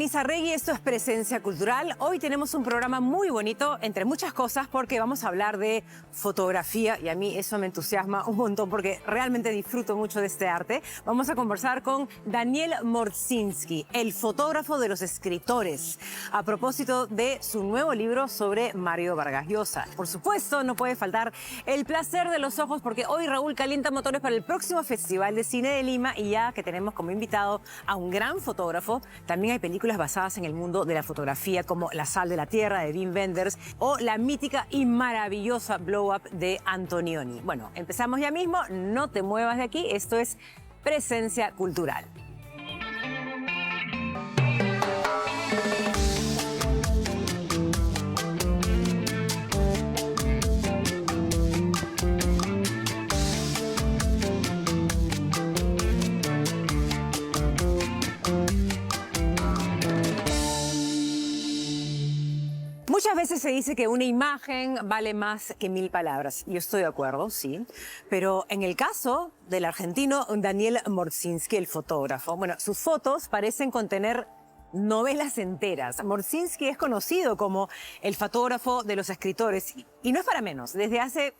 Denise Arregui, esto es Presencia Cultural. Hoy tenemos un programa muy bonito, entre muchas cosas, porque vamos a hablar de fotografía y a mí eso me entusiasma un montón porque realmente disfruto mucho de este arte. Vamos a conversar con Daniel Morszynski, el fotógrafo de los escritores, a propósito de su nuevo libro sobre Mario Vargas Llosa. Por supuesto, no puede faltar el placer de los ojos porque hoy Raúl calienta motores para el próximo Festival de Cine de Lima y ya que tenemos como invitado a un gran fotógrafo, también hay películas basadas en el mundo de la fotografía como La sal de la tierra de Wim Wenders o la mítica y maravillosa Blow Up de Antonioni. Bueno, empezamos ya mismo, no te muevas de aquí, esto es Presencia Cultural. Muchas veces se dice que una imagen vale más que 1000 palabras. Yo estoy de acuerdo, sí. Pero en el caso del argentino Daniel Morszynski, el fotógrafo, bueno, sus fotos parecen contener novelas enteras. Morszynski es conocido como el fotógrafo de los escritores y no es para menos. Desde hace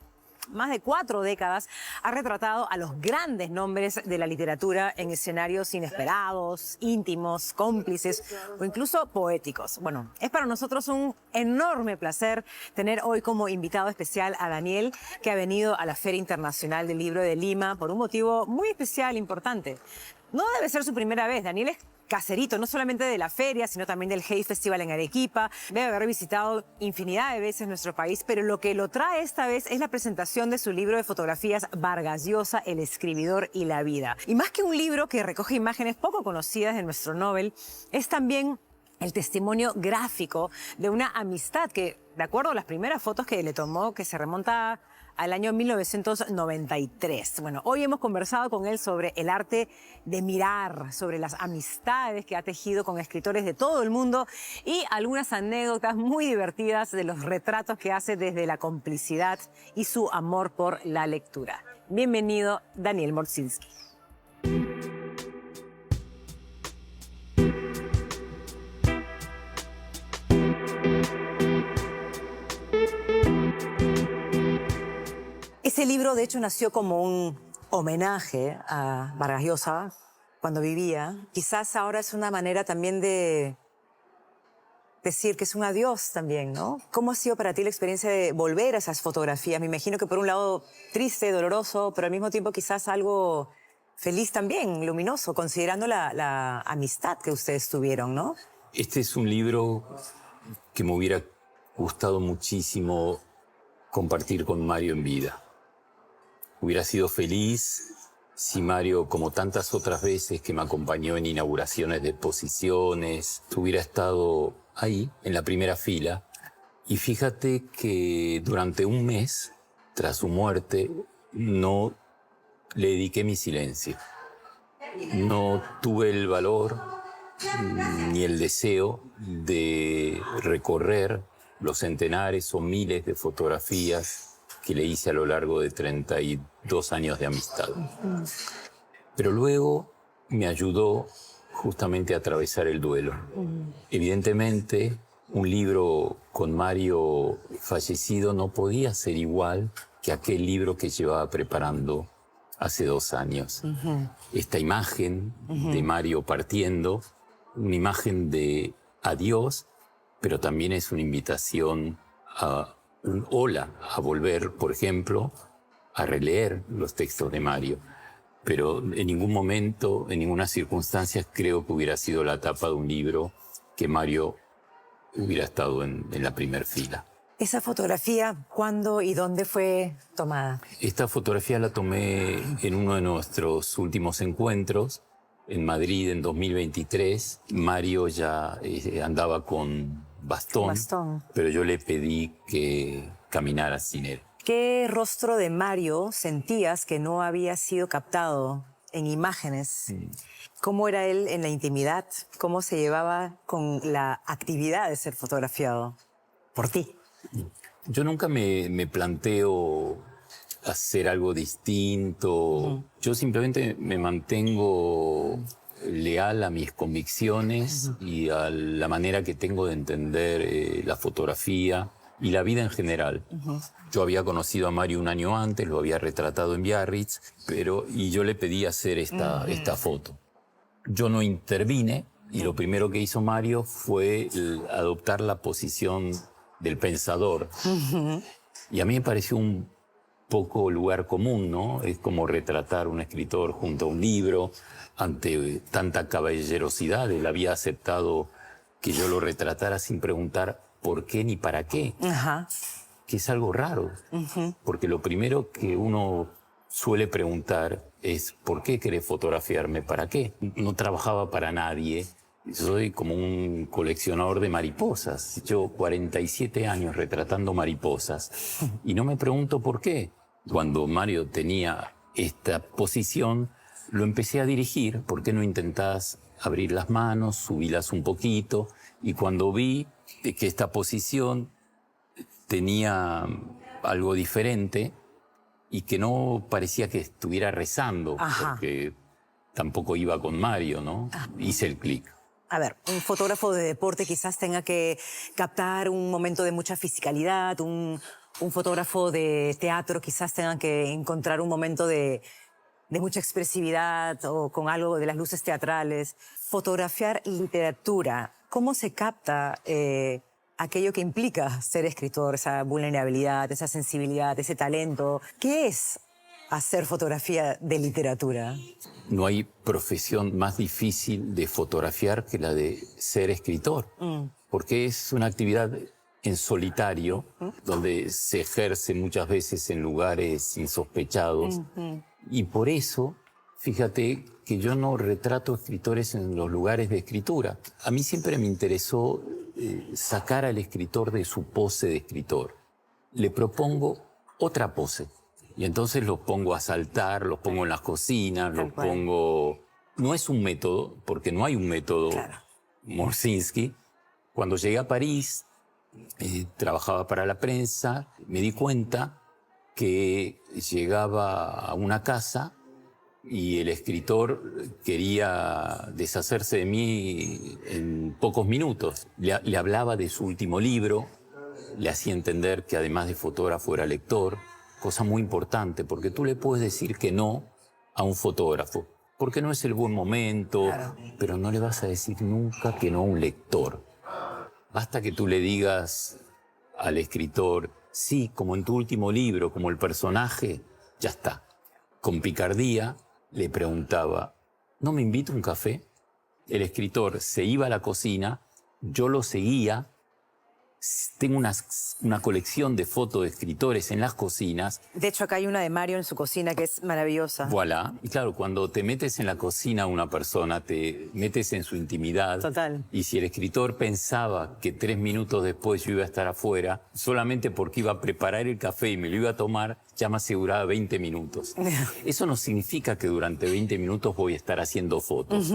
más de 4 décadas ha retratado a los grandes nombres de la literatura en escenarios inesperados, íntimos, cómplices o incluso poéticos. Bueno, es para nosotros un enorme placer tener hoy como invitado especial a Daniel, que ha venido a la Feria Internacional del Libro de Lima por un motivo muy especial, importante. No debe ser su primera vez. Daniel es caserito, no solamente de la feria, sino también del Hey Festival en Arequipa. Debe haber visitado infinidad de veces nuestro país, pero lo que lo trae esta vez es la presentación de su libro de fotografías Vargas Llosa, el escribidor y la vida. Y más que un libro que recoge imágenes poco conocidas de nuestro Nobel, es también el testimonio gráfico de una amistad que, de acuerdo a las primeras fotos que le tomó, que se remonta al año 1993. Bueno, hoy hemos conversado con él sobre el arte de mirar, sobre las amistades que ha tejido con escritores de todo el mundo y algunas anécdotas muy divertidas de los retratos que hace desde la complicidad y su amor por la lectura. Bienvenido, Daniel Morszynski. Ese libro, de hecho, nació como un homenaje a Vargas Llosa cuando vivía. Quizás ahora es una manera también de decir que es un adiós también, ¿no? ¿Cómo ha sido para ti la experiencia de volver a esas fotografías? Me imagino que por un lado triste, doloroso, pero al mismo tiempo quizás algo feliz también, luminoso, considerando la amistad que ustedes tuvieron, ¿no? Este es un libro que me hubiera gustado muchísimo compartir con Mario en vida. Hubiera sido feliz si Mario, como tantas otras veces que me acompañó en inauguraciones de exposiciones, hubiera estado ahí, en la primera fila. Y fíjate que durante un mes, tras su muerte, no le dediqué mi silencio. No tuve el valor ni el deseo de recorrer los centenares o miles de fotografías que le hice a lo largo de 32 años de amistad. Pero luego me ayudó justamente a atravesar el duelo. Evidentemente, un libro con Mario fallecido no podía ser igual que aquel libro que llevaba preparando hace 2 años. Esta imagen de Mario partiendo, una imagen de adiós, pero también es una invitación a un hola, a volver, por ejemplo, a releer los textos de Mario. Pero en ningún momento, en ninguna circunstancia, creo que hubiera sido la tapa de un libro que Mario hubiera estado en la primera fila. ¿Esa fotografía cuándo y dónde fue tomada? Esta fotografía la tomé en uno de nuestros últimos encuentros, en Madrid en 2023. Mario ya andaba con bastón, pero yo le pedí que caminara sin él. ¿Qué rostro de Mario sentías que no había sido captado en imágenes? ¿Cómo era él en la intimidad? ¿Cómo se llevaba con la actividad de ser fotografiado por ti? Yo nunca me planteo hacer algo distinto. Yo simplemente me mantengo leal a mis convicciones y a la manera que tengo de entender la fotografía y la vida en general. Yo había conocido a Mario un año antes, lo había retratado en Biarritz, y yo le pedí hacer esta foto. Yo no intervine y lo primero que hizo Mario fue adoptar la posición del pensador. Y a mí me pareció un poco lugar común, ¿no? Es como retratar a un escritor junto a un libro, ante tanta caballerosidad. Él había aceptado que yo lo retratara sin preguntar por qué ni para qué, que es algo raro, porque lo primero que uno suele preguntar es ¿por qué querés fotografiarme? ¿Para qué? No trabajaba para nadie. Soy como un coleccionador de mariposas. Llevo 47 años retratando mariposas y no me pregunto por qué. Cuando Mario tenía esta posición, lo empecé a dirigir. ¿Por qué no intentás abrir las manos, subirlas un poquito? Y cuando vi que esta posición tenía algo diferente y que no parecía que estuviera rezando, porque tampoco iba con Mario, ¿no? Hice el clic. A ver, un fotógrafo de deporte quizás tenga que captar un momento de mucha fisicalidad, un fotógrafo de teatro quizás tenga que encontrar un momento de mucha expresividad o con algo de las luces teatrales. Fotografiar literatura, ¿cómo se capta aquello que implica ser escritor, esa vulnerabilidad, esa sensibilidad, ese talento? ¿Qué es hacer fotografía de literatura? No hay profesión más difícil de fotografiar que la de ser escritor, porque es una actividad en solitario, donde se ejerce muchas veces en lugares insospechados. Y por eso, fíjate que yo no retrato escritores en los lugares de escritura. A mí siempre me interesó sacar al escritor de su pose de escritor. Le propongo otra pose. Y entonces los pongo a saltar, los pongo en las cocinas, los pongo... No es un método, porque no hay un método Morsinski. Cuando llegué a París, trabajaba para la prensa, me di cuenta que llegaba a una casa y el escritor quería deshacerse de mí en pocos minutos. Le hablaba de su último libro, le hacía entender que además de fotógrafo era lector, cosa muy importante, porque tú le puedes decir que no a un fotógrafo, porque no es el buen momento, pero no le vas a decir nunca que no a un lector. Basta que tú le digas al escritor, sí, como en tu último libro, como el personaje, ya está. Con picardía le preguntaba, ¿no me invita un café? El escritor se iba a la cocina, yo lo seguía. Tengo una colección de fotos de escritores en las cocinas. De hecho, acá hay una de Mario en su cocina que es maravillosa. Voilà. Y claro, cuando te metes en la cocina a una persona, te metes en su intimidad. Total. Y si el escritor pensaba que 3 minutos después yo iba a estar afuera, solamente porque iba a preparar el café y me lo iba a tomar, ya me aseguraba 20 minutos. Eso no significa que durante 20 minutos voy a estar haciendo fotos,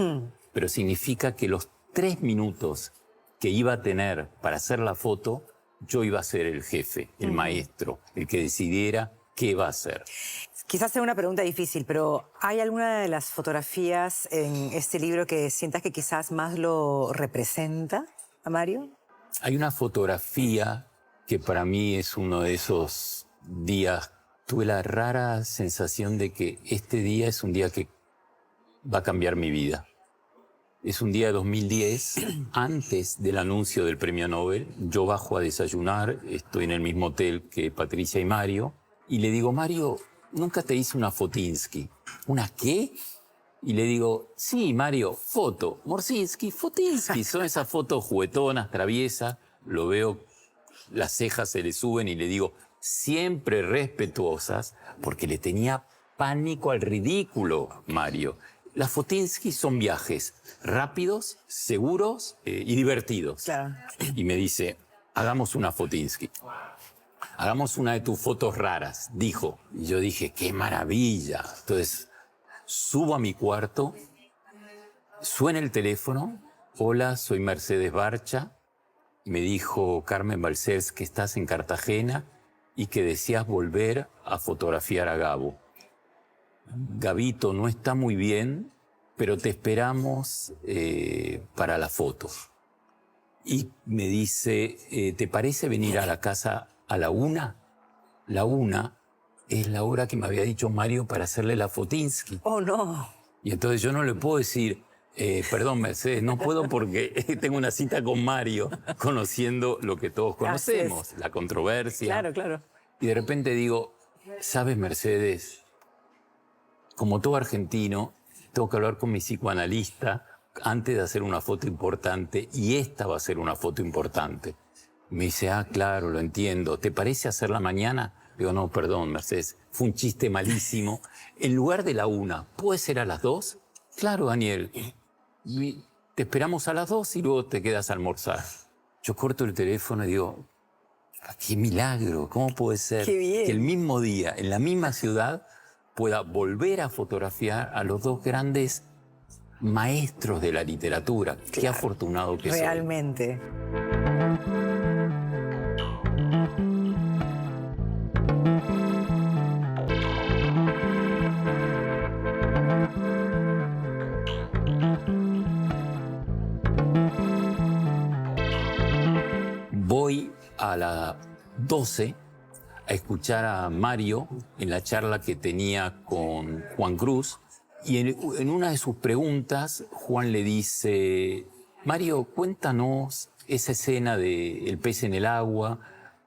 pero significa que los 3 minutos que iba a tener para hacer la foto, yo iba a ser el jefe, el maestro, el que decidiera qué va a hacer. Quizás sea una pregunta difícil, pero ¿hay alguna de las fotografías en este libro que sientas que quizás más lo representa a Mario? Hay una fotografía que para mí es uno de esos días. Tuve la rara sensación de que este día es un día que va a cambiar mi vida. Es un día de 2010, antes del anuncio del premio Nobel. Yo bajo a desayunar, estoy en el mismo hotel que Patricia y Mario, y le digo, Mario, ¿nunca te hice una Fotinsky? ¿Una qué? Y le digo, sí, Mario, foto. Morsinski, Fotinsky. Son esas fotos juguetonas, traviesas. Lo veo, las cejas se le suben y le digo, siempre respetuosas, porque le tenía pánico al ridículo, Mario. Las Fotinsky son viajes rápidos, seguros y divertidos. Claro. Y me dice, hagamos una Fotinsky. Hagamos una de tus fotos raras, dijo. Y yo dije, qué maravilla. Entonces, subo a mi cuarto, suena el teléfono. Hola, soy Mercedes Barcha. Me dijo Carmen Balcells que estás en Cartagena y que deseas volver a fotografiar a Gabo. Gabito no está muy bien, pero te esperamos para la foto. Y me dice, ¿te parece venir a la casa a la 1? La 1 es la hora que me había dicho Mario para hacerle la Fotinsky. Oh, no. Y entonces yo no le puedo decir, perdón, Mercedes, no puedo porque tengo una cita con Mario, conociendo lo que todos conocemos, la controversia. Claro, claro. Y de repente digo, ¿sabes, Mercedes? Como todo argentino, tengo que hablar con mi psicoanalista antes de hacer una foto importante, y esta va a ser una foto importante. Me dice, claro, lo entiendo. ¿Te parece hacerla mañana? Digo, no, perdón, Mercedes, fue un chiste malísimo. En lugar de la 1, ¿puede ser a las 2? Claro, Daniel. Te esperamos a las 2 y luego te quedas a almorzar. Yo corto el teléfono y digo, ¡qué milagro! ¿Cómo puede ser que el mismo día, en la misma ciudad, pueda volver a fotografiar a los dos grandes maestros de la literatura? Claro. Qué afortunado que soy. Realmente. Voy a las 12 a escuchar a Mario en la charla que tenía con Juan Cruz, y en una de sus preguntas Juan le dice, Mario, cuéntanos esa escena de El pez en el agua,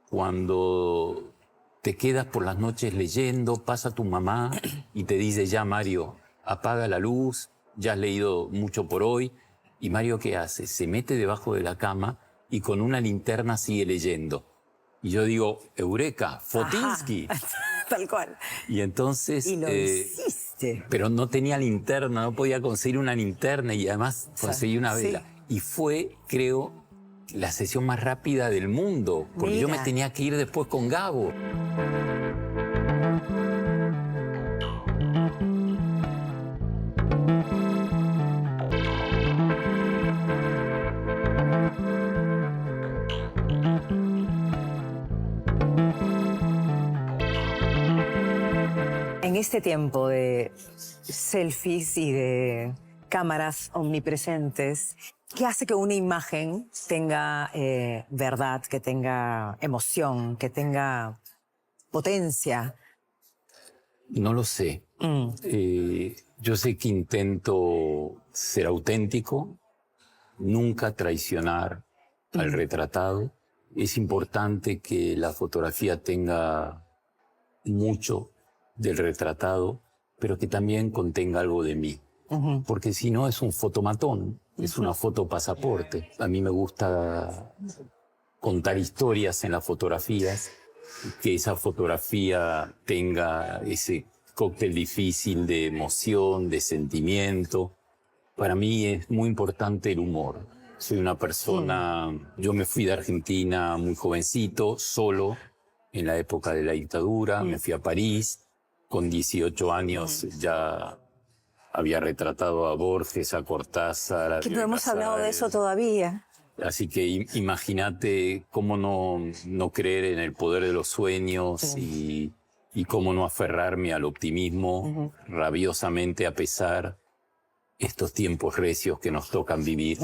cuando te quedas por las noches leyendo, pasa tu mamá y te dice, ya Mario, apaga la luz, ya has leído mucho por hoy. Y Mario, ¿qué hace? Se mete debajo de la cama y con una linterna sigue leyendo. Y yo digo, Eureka, Fotinsky. Tal cual. Y entonces... Y lo hiciste. Pero no tenía linterna, no podía conseguir una linterna, y además conseguí una vela. Sí. Y fue, creo, la sesión más rápida del mundo, porque yo me tenía que ir después con Gabo. En este tiempo de selfies y de cámaras omnipresentes, ¿qué hace que una imagen tenga verdad, que tenga emoción, que tenga potencia? No lo sé. Yo sé que intento ser auténtico, nunca traicionar al retratado. Es importante que la fotografía tenga mucho del retratado, pero que también contenga algo de mí. Porque si no es un fotomatón, es una foto pasaporte. A mí me gusta contar historias en las fotografías, que esa fotografía tenga ese cóctel difícil de emoción, de sentimiento. Para mí es muy importante el humor. Soy una persona... Yo me fui de Argentina muy jovencito, solo, en la época de la dictadura. Me fui a París. Con 18 años ya había retratado a Borges, a Cortázar, a... Que no hemos hablado de eso todavía. Así que imagínate cómo no creer en el poder de los sueños y cómo no aferrarme al optimismo rabiosamente a pesar estos tiempos recios que nos tocan vivir.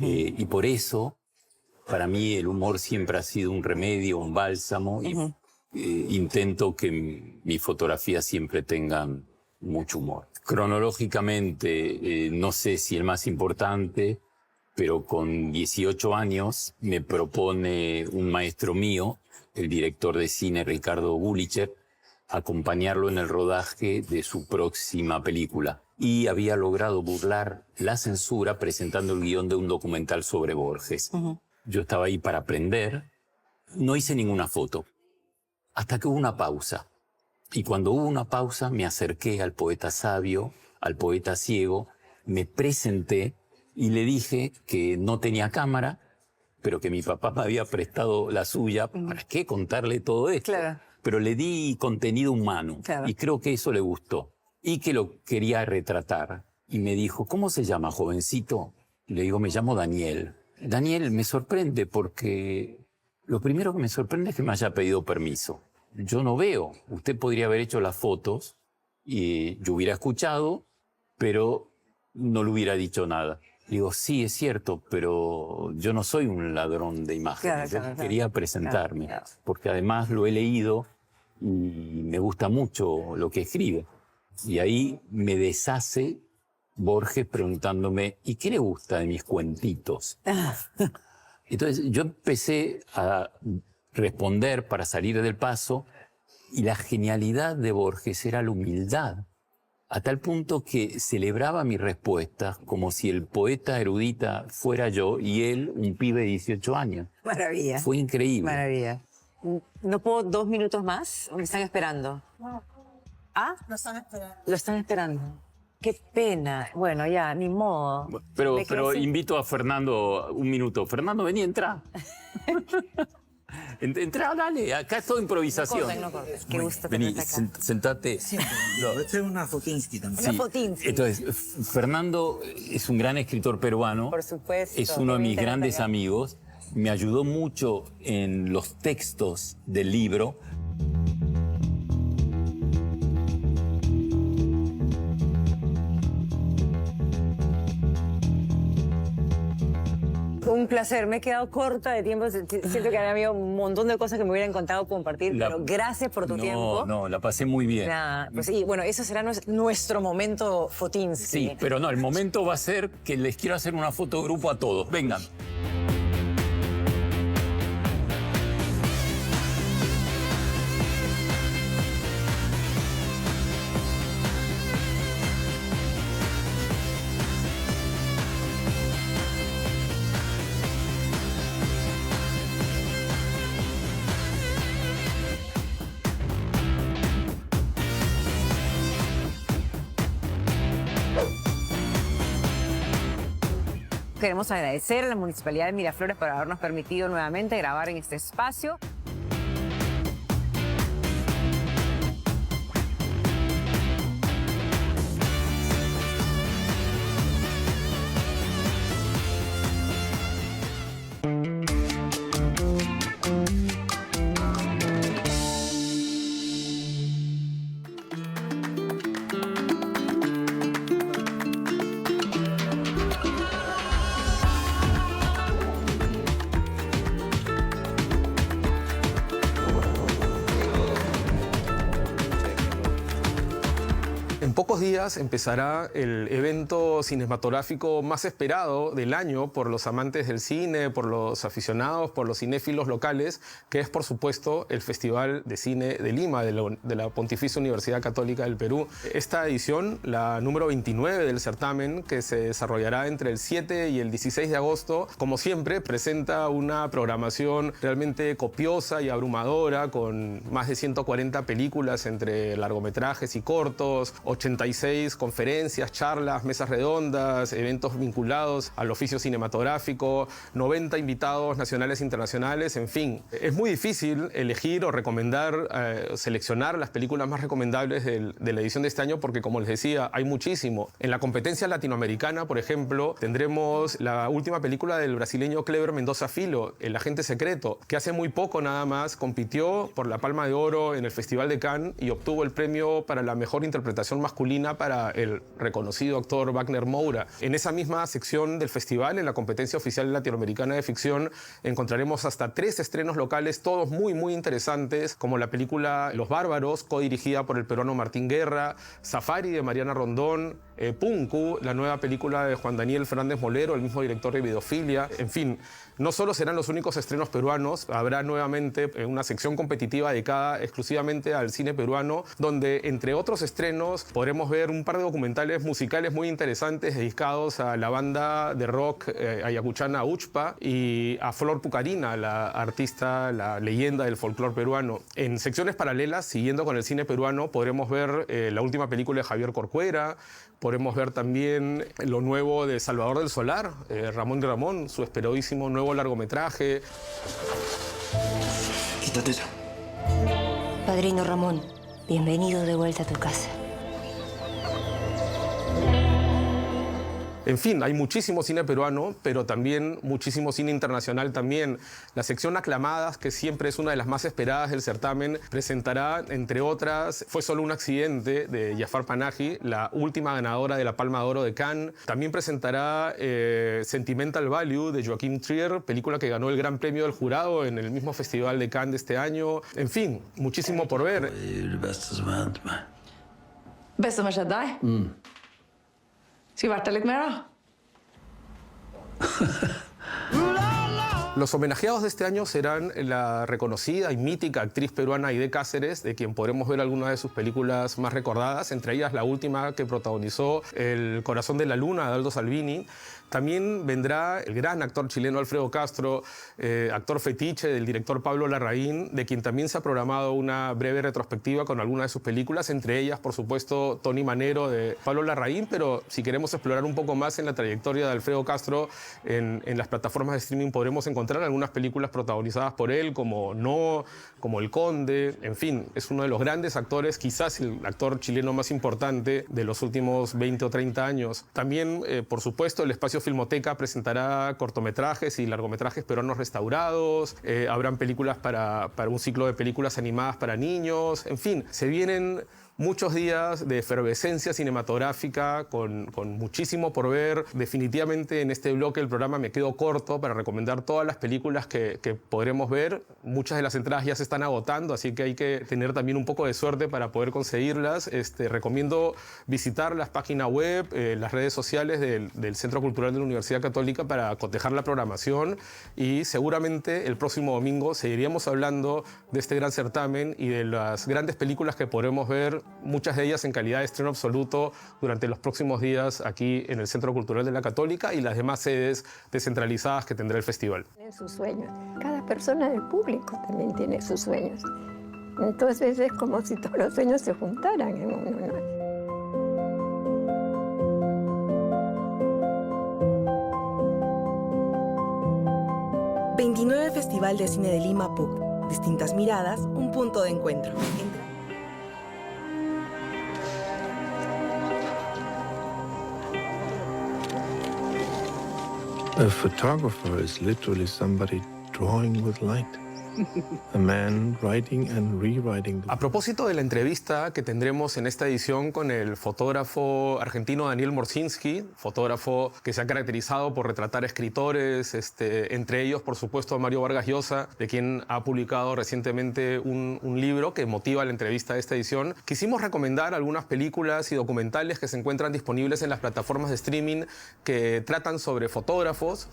Y por eso, para mí, el humor siempre ha sido un remedio, un bálsamo. Intento que mis fotografías siempre tengan mucho humor. Cronológicamente, no sé si el más importante, pero con 18 años me propone un maestro mío, el director de cine Ricardo Bulicher, acompañarlo en el rodaje de su próxima película. Y había logrado burlar la censura presentando el guión de un documental sobre Borges. Yo estaba ahí para aprender, no hice ninguna foto. Hasta que hubo una pausa. Y cuando hubo una pausa me acerqué al poeta sabio, al poeta ciego, me presenté y le dije que no tenía cámara, pero que mi papá me había prestado la suya. ¿Para qué contarle todo esto? Claro. Pero le di contenido humano. Claro. Y creo que eso le gustó. Y que lo quería retratar. Y me dijo, ¿cómo se llama, jovencito? Y le digo, me llamo Daniel. Daniel, me sorprende porque... Lo primero que me sorprende es que me haya pedido permiso. Yo no veo. Usted podría haber hecho las fotos y yo hubiera escuchado, pero no le hubiera dicho nada. Digo, sí, es cierto, pero yo no soy un ladrón de imágenes. Yo quería presentarme, porque además lo he leído y me gusta mucho lo que escribe. Y ahí me deshace Borges preguntándome, ¿y qué le gusta de mis cuentitos? Entonces yo empecé a responder para salir del paso, y la genialidad de Borges era la humildad, a tal punto que celebraba mi respuesta como si el poeta erudita fuera yo y él un pibe de 18 años. Maravilla. Fue increíble. Maravilla. ¿No puedo 2 minutos más? ¿O me están esperando? ¿Ah? Lo están esperando. Lo están esperando. Qué pena. Bueno, ya, ni modo. Pero invito a Fernando un minuto. Fernando, vení, entra. Entra, dale. Acá es todo improvisación. No cortes. Qué gusto Vení, tenerte acá. sentate. Esta es una Fotinsky también. Una Fotinsky. Entonces, Fernando es un gran escritor peruano. Por supuesto. Es uno de mis Evidentemente grandes acá. amigos. Me ayudó mucho en los textos del libro. Un placer, me he quedado corta de tiempo. Siento que había habido un montón de cosas que me hubieran contado compartir, pero gracias por tu tiempo. No, la pasé muy bien. Nada, pues, y bueno, eso será nuestro momento Fotinsky. Sí, pero no, el momento va a ser que les quiero hacer una foto de grupo a todos. Vengan. Queremos agradecer a la Municipalidad de Miraflores por habernos permitido nuevamente grabar en este espacio. En pocos días empezará el evento cinematográfico más esperado del año por los amantes del cine, por los aficionados, por los cinéfilos locales, que es, por supuesto, el Festival de Cine de Lima, de la Pontificia Universidad Católica del Perú. Esta edición, la número 29 del certamen, que se desarrollará entre el 7 y el 16 de agosto, como siempre, presenta una programación realmente copiosa y abrumadora, con más de 140 películas entre largometrajes y cortos, 86 conferencias, charlas, mesas redondas, eventos vinculados al oficio cinematográfico, 90 invitados nacionales e internacionales, en fin. Es muy difícil elegir o recomendar, seleccionar las películas más recomendables de la edición de este año porque, como les decía, hay muchísimo. En la competencia latinoamericana, por ejemplo, tendremos la última película del brasileño Kleber Mendoza Filho, El agente secreto, que hace muy poco nada más compitió por la Palma de Oro en el Festival de Cannes y obtuvo el premio para la mejor interpretación masculina para el reconocido actor Wagner Moura. En esa misma sección del festival, en la competencia oficial latinoamericana de ficción, encontraremos hasta 3 estrenos locales, todos muy, muy interesantes, como la película Los Bárbaros, codirigida por el peruano Martín Guerra, Safari de Mariana Rondón, Punku, la nueva película de Juan Daniel Fernández Molero, el mismo director de Videofilia. En fin, no solo serán los únicos estrenos peruanos, habrá nuevamente una sección competitiva dedicada exclusivamente al cine peruano, donde, entre otros estrenos, podremos ver un par de documentales musicales muy interesantes dedicados a la banda de rock ayacuchana Uchpa y a Flor Pucarina, la artista, la leyenda del folclore peruano. En secciones paralelas, siguiendo con el cine peruano, podremos ver la última película de Javier Corcuera, podremos ver también lo nuevo de Salvador del Solar, Ramón de Ramón, su esperadísimo nuevo largometraje. Quítate ya. Padrino Ramón, bienvenido de vuelta a tu casa. En fin, hay muchísimo cine peruano, pero también muchísimo cine internacional también. La sección Aclamadas, que siempre es una de las más esperadas del certamen, presentará, entre otras, Fue solo un accidente, de Jafar Panahi, la última ganadora de la Palma de Oro de Cannes. También presentará Sentimental Value, de Joachim Trier, película que ganó el Gran Premio del Jurado en el mismo Festival de Cannes de este año. En fin, muchísimo por ver. Det bästa som har hänt mig. Bäst som har skjedd deg? Skal vi verte litt mer, da? Los homenajeados de este año serán la reconocida y mítica actriz peruana Aide Cáceres, de quien podremos ver algunas de sus películas más recordadas, entre ellas la última que protagonizó El corazón de la luna, de Aldo Salvini. También vendrá el gran actor chileno Alfredo Castro, actor fetiche del director Pablo Larraín, de quien también se ha programado una breve retrospectiva con algunas de sus películas, entre ellas, por supuesto, Tony Manero, de Pablo Larraín, pero si queremos explorar un poco más en la trayectoria de Alfredo Castro, en las plataformas de streaming podremos encontrar algunas películas protagonizadas por él, como No, como El Conde. En fin, es uno de los grandes actores, quizás el actor chileno más importante de los últimos 20 o 30 años. También, por supuesto, el Espacio Filmoteca presentará cortometrajes y largometrajes peruanos restaurados. Habrán películas para un ciclo de películas animadas para niños. En fin, se vienen muchos días de efervescencia cinematográfica con muchísimo por ver. Definitivamente en este bloque del programa me quedo corto para recomendar todas las películas que podremos ver. Muchas de las entradas ya se están agotando, así que hay que tener también un poco de suerte para poder conseguirlas. Recomiendo visitar las páginas web, las redes sociales del Centro Cultural de la Universidad Católica para cotejar la programación, y seguramente el próximo domingo seguiríamos hablando de este gran certamen y de las grandes películas que podremos ver, muchas de ellas en calidad de estreno absoluto, durante los próximos días aquí en el Centro Cultural de la Católica y las demás sedes descentralizadas que tendrá el festival. Tienen sus sueños. Cada persona del público también tiene sus sueños. Entonces es como si todos los sueños se juntaran en uno, ¿no? 29 Festival de Cine de Lima PUC. Distintas miradas, un punto de encuentro. A photographer is literally somebody drawing with light. A man writing and rewriting. A propósito de la entrevista que tendremos en esta edición con el fotógrafo argentino Daniel Morszynski, fotógrafo que se ha caracterizado por retratar escritores, entre ellos, por supuesto, a Mario Vargas Llosa, de quien ha publicado recientemente un libro que motiva la entrevista de esta edición. Quisimos recomendar algunas películas y documentales que se encuentran disponibles en las plataformas de streaming que tratan sobre fotógrafos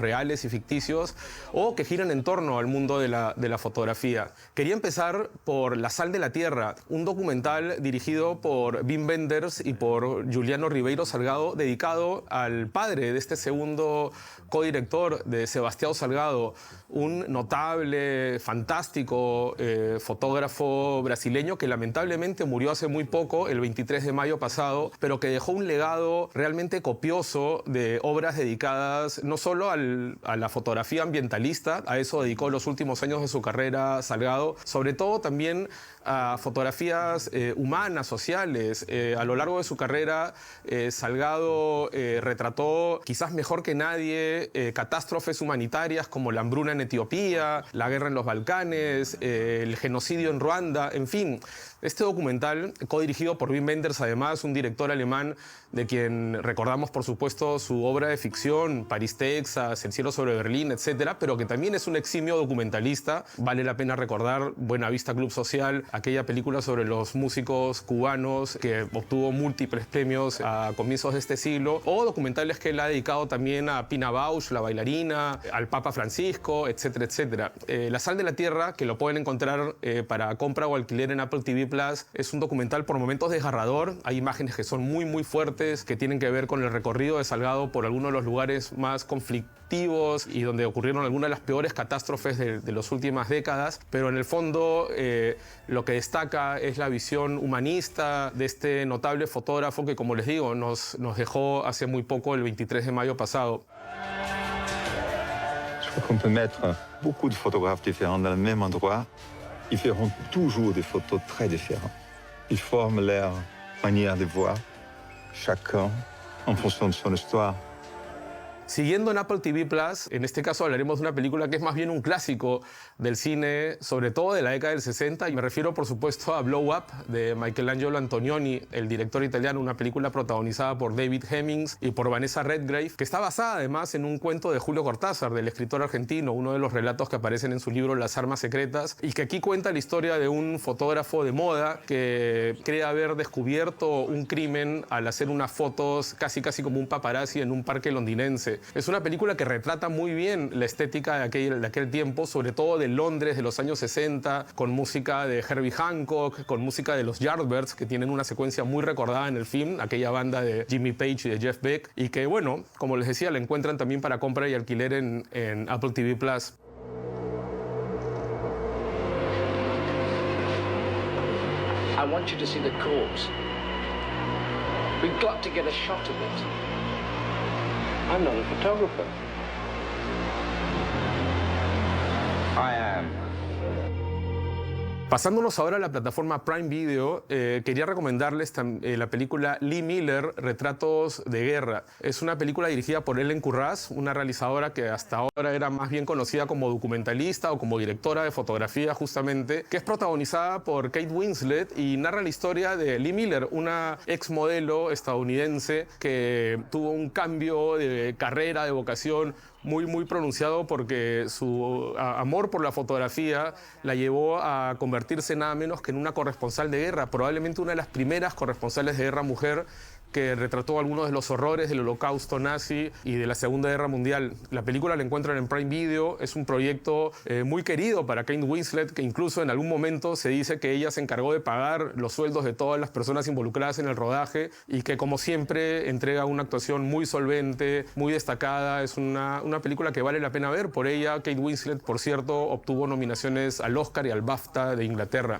reales y ficticios, o que giran en torno al mundo de la fotografía. Quería empezar por La sal de la tierra, un documental dirigido por Wim Wenders y por Juliano Ribeiro Salgado, dedicado al padre de este segundo codirector, de Sebastião Salgado, un notable, fantástico fotógrafo brasileño que lamentablemente murió hace muy poco, el 23 de mayo pasado, pero que dejó un legado realmente copioso de obras dedicadas no solo a la fotografía ambientalista, a eso dedicó los últimos años de su carrera Salgado, sobre todo también a fotografías humanas, sociales. A lo largo de su carrera, Salgado retrató, quizás mejor que nadie, catástrofes humanitarias como la hambruna en Etiopía, la guerra en los Balcanes, el genocidio en Ruanda, en fin. Este documental, codirigido por Wim Wenders, además, un director alemán de quien recordamos, por supuesto, su obra de ficción, París, Texas, El cielo sobre Berlín, etcétera, pero que también es un eximio documentalista. Vale la pena recordar Buenavista Club Social, aquella película sobre los músicos cubanos que obtuvo múltiples premios a comienzos de este siglo, o documentales que él ha dedicado también a Pina Bausch, la bailarina, al Papa Francisco, etcétera, etcétera. La sal de la tierra, que lo pueden encontrar para compra o alquiler en Apple TV Plus, es un documental por momentos desgarrador. Hay imágenes que son muy, muy fuertes, que tienen que ver con el recorrido de Salgado por algunos de los lugares más conflictivos y donde ocurrieron algunas de las peores catástrofes de las últimas décadas, pero en el fondo lo que destaca es la visión humanista de este notable fotógrafo que, como les digo, nos dejó hace muy poco, el 23 de mayo pasado. Je crois qu'on peut mettre beaucoup de photographes différents dans le même endroit. Ils feront toujours des photos très différentes. Ils forment leur manière de voir. Chacun en fonction de son histoire. Siguiendo en Apple TV Plus, en este caso hablaremos de una película que es más bien un clásico del cine, sobre todo de la década del 60, y me refiero por supuesto a Blow Up, de Michelangelo Antonioni, el director italiano, una película protagonizada por David Hemmings y por Vanessa Redgrave, que está basada además en un cuento de Julio Cortázar, del escritor argentino, uno de los relatos que aparecen en su libro Las armas secretas, y que aquí cuenta la historia de un fotógrafo de moda que cree haber descubierto un crimen al hacer unas fotos casi como un paparazzi en un parque londinense. Es una película que retrata muy bien la estética de aquel tiempo, sobre todo de Londres de los años 60, con música de Herbie Hancock, con música de los Yardbirds, que tienen una secuencia muy recordada en el film, aquella banda de Jimmy Page y de Jeff Beck, y que, bueno, como les decía, la encuentran también para compra y alquiler en Apple TV Plus. I want you to see the corpse. We've got to get a shot of it. I'm not a photographer. I am. Pasándonos ahora a la plataforma Prime Video, quería recomendarles la película Lee Miller, Retratos de Guerra. Es una película dirigida por Ellen Kurraz, una realizadora que hasta ahora era más bien conocida como documentalista o como directora de fotografía justamente, que es protagonizada por Kate Winslet y narra la historia de Lee Miller, una exmodelo estadounidense que tuvo un cambio de carrera, de vocación muy pronunciado porque su amor por la fotografía la llevó a convertirse nada menos que en una corresponsal de guerra, probablemente una de las primeras corresponsales de guerra mujer que retrató algunos de los horrores del Holocausto nazi y de la Segunda Guerra Mundial. La película la encuentran en Prime Video, es un proyecto muy querido para Kate Winslet, que incluso en algún momento se dice que ella se encargó de pagar los sueldos de todas las personas involucradas en el rodaje y que, como siempre, entrega una actuación muy solvente, muy destacada. Es una película que vale la pena ver. Por ella, Kate Winslet, por cierto, obtuvo nominaciones al Oscar y al BAFTA de Inglaterra.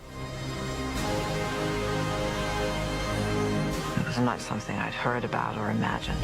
It was not something I'd heard about or imagined.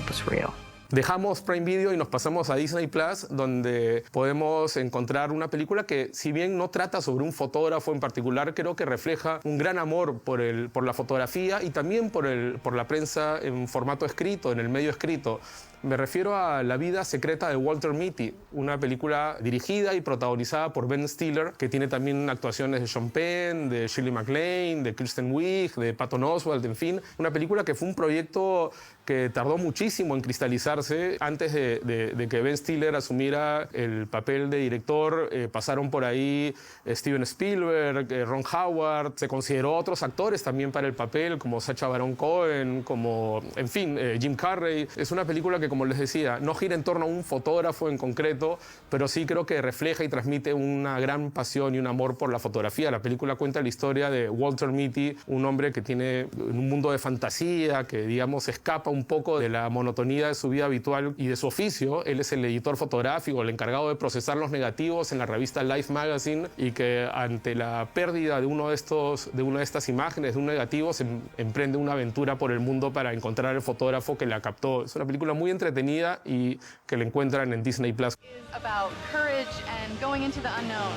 It was real. Dejamos Prime Video y nos pasamos a Disney Plus, donde podemos encontrar una película que, si bien no trata sobre un fotógrafo en particular, creo que refleja un gran amor por la fotografía y también por la prensa en formato escrito, en el medio escrito. Me refiero a La vida secreta de Walter Mitty, una película dirigida y protagonizada por Ben Stiller, que tiene también actuaciones de Sean Penn, de Shirley MacLaine, de Kristen Wiig, de Patton Oswalt, en fin. Una película que fue un proyecto que tardó muchísimo en cristalizarse. Antes de que Ben Stiller asumiera el papel de director, pasaron por ahí Steven Spielberg, Ron Howard. Se consideró otros actores también para el papel, como Sacha Baron Cohen, como, en fin, Jim Carrey. Es una película que, como les decía, no gira en torno a un fotógrafo en concreto, pero sí creo que refleja y transmite una gran pasión y un amor por la fotografía. La película cuenta la historia de Walter Mitty, un hombre que tiene un mundo de fantasía, que, digamos, escapa un poco de la monotonía de su vida habitual y de su oficio. Él es el editor fotográfico, el encargado de procesar los negativos en la revista Life Magazine, y que ante la pérdida de una de estas imágenes, de un negativo, se emprende una aventura por el mundo para encontrar el fotógrafo que la captó. Es una película muy entretenida y que la encuentran en Disney Plus. About courage and going into the unknown.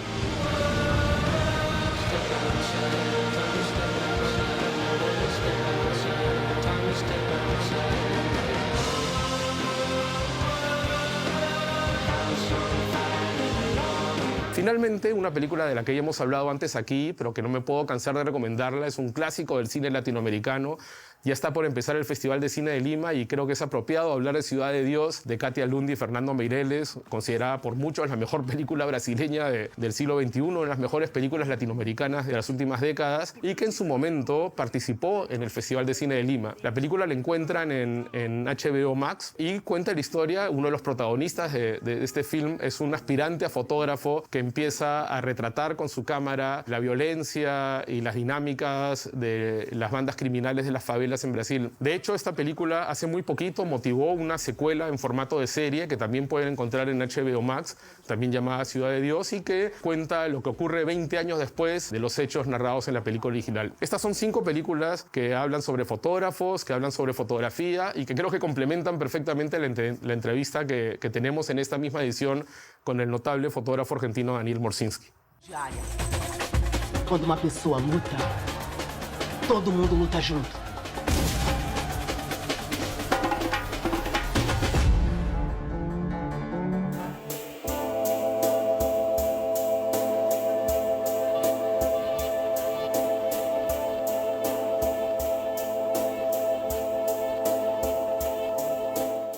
Finalmente, una película de la que ya hemos hablado antes aquí, pero que no me puedo cansar de recomendarla, es un clásico del cine latinoamericano. Ya está por empezar el Festival de Cine de Lima y creo que es apropiado hablar de Ciudad de Dios, de Katia Lundi y Fernando Meireles, considerada por muchos la mejor película brasileña del siglo XXI, una de las mejores películas latinoamericanas de las últimas décadas, y que en su momento participó en el Festival de Cine de Lima. La película la encuentran en HBO Max y cuenta la historia. Uno de los protagonistas de este film es un aspirante a fotógrafo que empieza a retratar con su cámara la violencia y las dinámicas de las bandas criminales de las favelas en Brasil. De hecho, esta película hace muy poquito motivó una secuela en formato de serie que también pueden encontrar en HBO Max, también llamada Ciudad de Dios, y que cuenta lo que ocurre 20 años después de los hechos narrados en la película original. Estas son 5 películas que hablan sobre fotógrafos, que hablan sobre fotografía y que creo que complementan perfectamente la entrevista que tenemos en esta misma edición con el notable fotógrafo argentino Daniel Morszynski. Quando uma pessoa luta, todo mundo luta junto.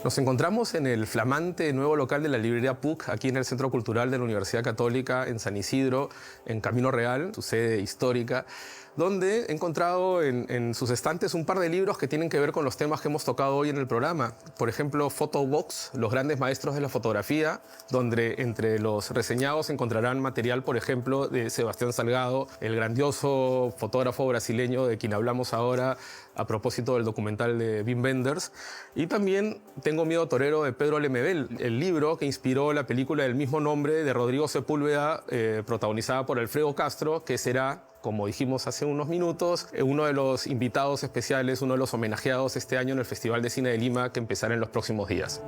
Nos encontramos en el flamante nuevo local de la librería Puc, aquí en el Centro Cultural de la Universidad Católica, en San Isidro, en Camino Real, su sede histórica, donde he encontrado en sus estantes un par de libros que tienen que ver con los temas que hemos tocado hoy en el programa. Por ejemplo, Photobox, los grandes maestros de la fotografía, donde entre los reseñados encontrarán material, por ejemplo, de Sebastián Salgado, el grandioso fotógrafo brasileño de quien hablamos ahora a propósito del documental de Wim Wenders. Y también Tengo miedo torero de Pedro Lemebel, el libro que inspiró la película del mismo nombre de Rodrigo Sepúlveda, protagonizada por Alfredo Castro, que será, como dijimos hace unos minutos, uno de los invitados especiales, uno de los homenajeados este año en el Festival de Cine de Lima, que empezará en los próximos días.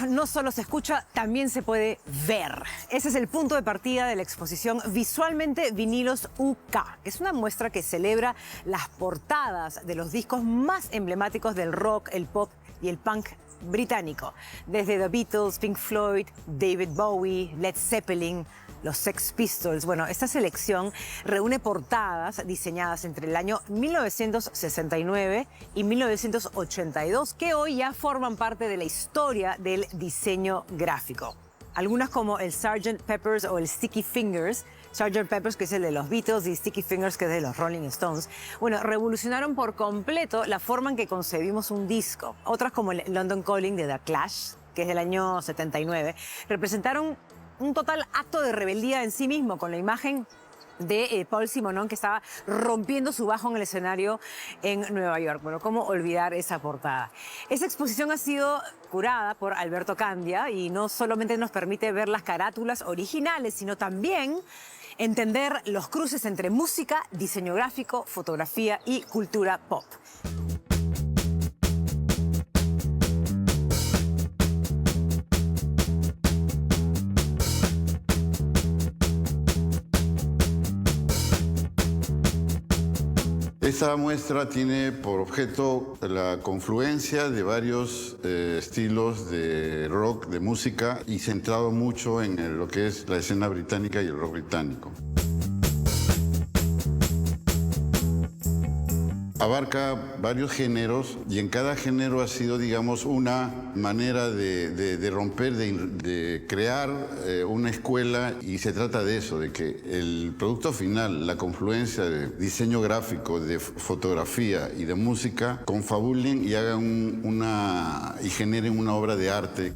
No solo se escucha, también se puede ver. Ese es el punto de partida de la exposición Visualmente Vinilos UK. Es una muestra que celebra las portadas de los discos más emblemáticos del rock, el pop y el punk británico. Desde The Beatles, Pink Floyd, David Bowie, Led Zeppelin, los Sex Pistols. Bueno, esta selección reúne portadas diseñadas entre el año 1969 y 1982 que hoy ya forman parte de la historia del diseño gráfico. Algunas como el Sgt. Pepper's o el Sticky Fingers, Sgt. Pepper's, que es el de los Beatles, y Sticky Fingers, que es de los Rolling Stones, bueno, revolucionaron por completo la forma en que concebimos un disco. Otras como el London Calling de The Clash, que es del año 79, representaron un total acto de rebeldía en sí mismo, con la imagen de Paul Simonon, que estaba rompiendo su bajo en el escenario en Nueva York. Bueno, ¿cómo olvidar esa portada? Esa exposición ha sido curada por Alberto Candia y no solamente nos permite ver las carátulas originales, sino también entender los cruces entre música, diseño gráfico, fotografía y cultura pop. Esta muestra tiene por objeto la confluencia de varios estilos de rock, de música, y centrado mucho en lo que es la escena británica y el rock británico. Abarca varios géneros y en cada género ha sido, digamos, una manera de romper, de crear una escuela, y se trata de eso, de que el producto final, la confluencia de diseño gráfico, de fotografía y de música, confabulen y hagan y generen una obra de arte.